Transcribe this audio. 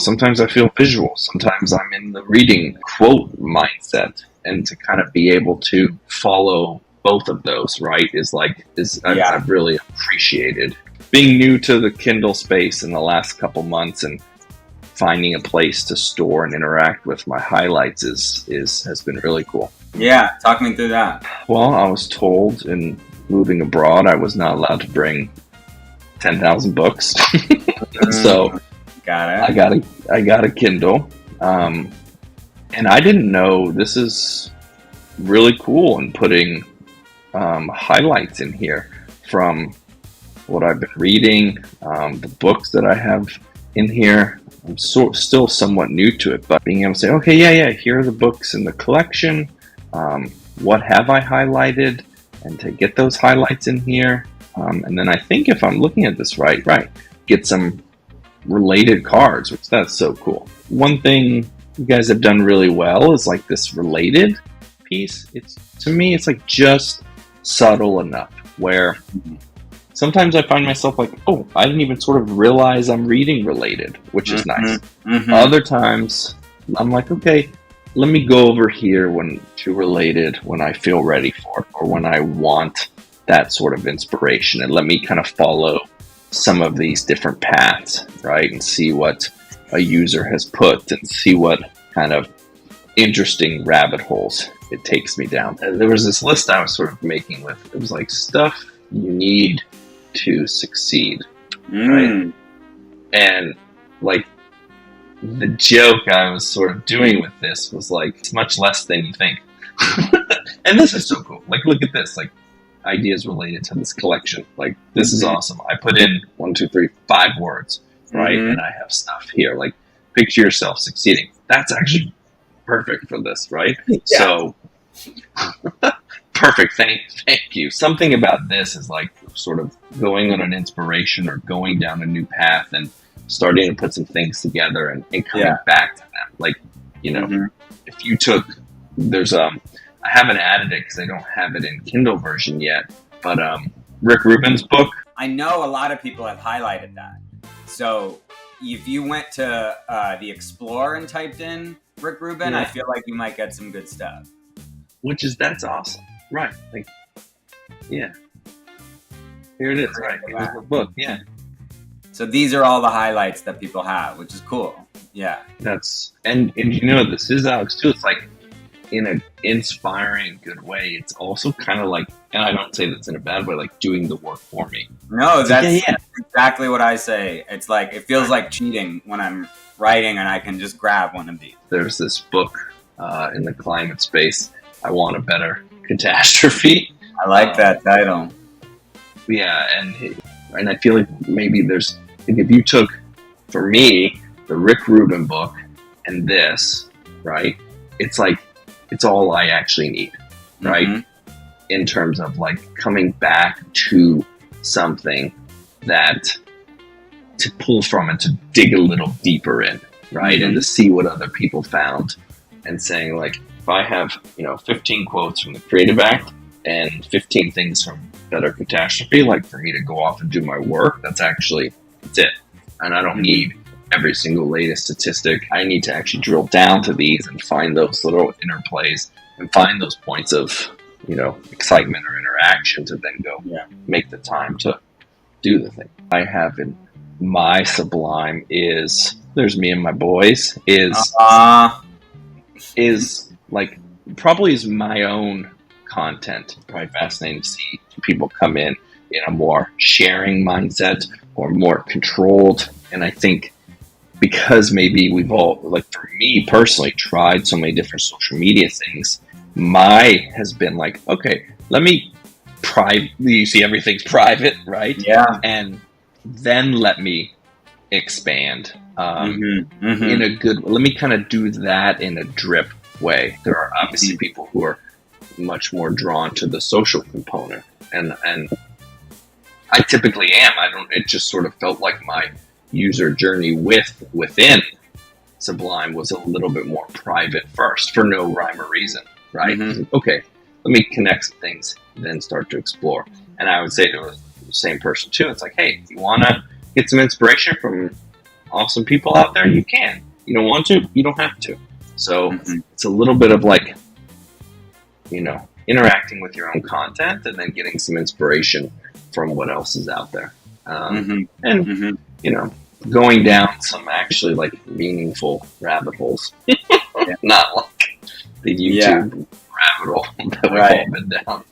sometimes I feel visual. Sometimes I'm in the reading quote mindset, and to kind of be able to follow both of those, right, I've really appreciated being new to the Kindle space in the last couple months, and finding a place to store and interact with my highlights has been really cool. Yeah, talk me through that. Well, I was told in moving abroad I was not allowed to bring 10,000 books. So got it. I got a Kindle, and I didn't know this is really cool, and putting highlights in here from what I've been reading, the books that I have in here. I'm still somewhat new to it, but being able to say, okay, yeah, here are the books in the collection. What have I highlighted? And to get those highlights in here. And then I think if I'm looking at this right, get some related cards, which that's so cool. One thing you guys have done really well is like this related piece. To me, it's like just subtle enough where sometimes I find myself like, oh, I didn't even sort of realize I'm reading related, which is nice. Other times I'm like, okay, let me go over here to related when I feel ready for it, or when I want that sort of inspiration, and let me kind of follow some of these different paths, right? And see what a user has put, and see what kind of interesting rabbit holes it takes me down. There was this list I was sort of making with, it was like stuff you need to succeed, right? And like the joke I was sort of doing with this was like, it's much less than you think. And this is so cool. Like, look at this, like ideas related to this collection. Like, this is awesome. I put in 1, 2, 3, 5 words, right? And I have stuff here, like picture yourself succeeding. That's actually perfect for this, right? Yeah. So perfect. Thank you. Something about this is like sort of going on an inspiration, or going down a new path, and starting to put some things together, and coming back to them. Like, if you took, I haven't added it because I don't have it in Kindle version yet, but Rick Rubin's book. I know a lot of people have highlighted that. So if you went to the Explorer and typed in Rick Rubin, I feel like you might get some good stuff. That's awesome. Right. Like, yeah. Here it is. Right. Here's the book. Yeah. So these are all the highlights that people have, which is cool. Yeah. And this is, Alex, too. It's like, in an inspiring, good way. It's also kind of like, and I don't say that's in a bad way, like doing the work for me. No, that's exactly what I say. It's like, it feels like cheating when I'm writing and I can just grab one of these. There's this book in the climate space, I Want a Better Catastrophe. I like that title. Yeah, and I feel like maybe there's, if you took, for me, the Rick Rubin book and this, right, it's like, it's all I actually need, right? In terms of like coming back to something that to pull from and to dig a little deeper in, right? And to see what other people found, and saying like, if I have, 15 quotes from the Creative Act and 15 things from Better Catastrophe, like for me to go off and do my work, that's it. And I don't need every single latest statistic. I need to actually drill down to these and find those little interplays and find those points of, excitement or interaction to then go make the time to do the thing. I have in my Sublime is, there's me and my boys, is like, probably is my own content. Probably fascinating to see people come in a more sharing mindset or more controlled. And I think, because maybe we've all, like for me personally, tried so many different social media things, has been like, okay, let me you see everything's private, right? Yeah. And then let me expand in a good, let me kind of do that in a drip way. There are obviously people who are much more drawn to the social component, and I typically am. It just sort of felt like my user journey within Sublime was a little bit more private first, for no rhyme or reason, right? Okay, let me connect some things, then start to explore. And I would say to the same person too, it's like, hey, if you want to get some inspiration from awesome people out there, you can. You don't want to, you don't have to. So Mhm. it's a little bit of like, interacting with your own content and then getting some inspiration from what else is out there. And, Mhm. going down some actually like meaningful rabbit holes, Yeah. not like the Yeah. YouTube rabbit hole that we've Right. all been down.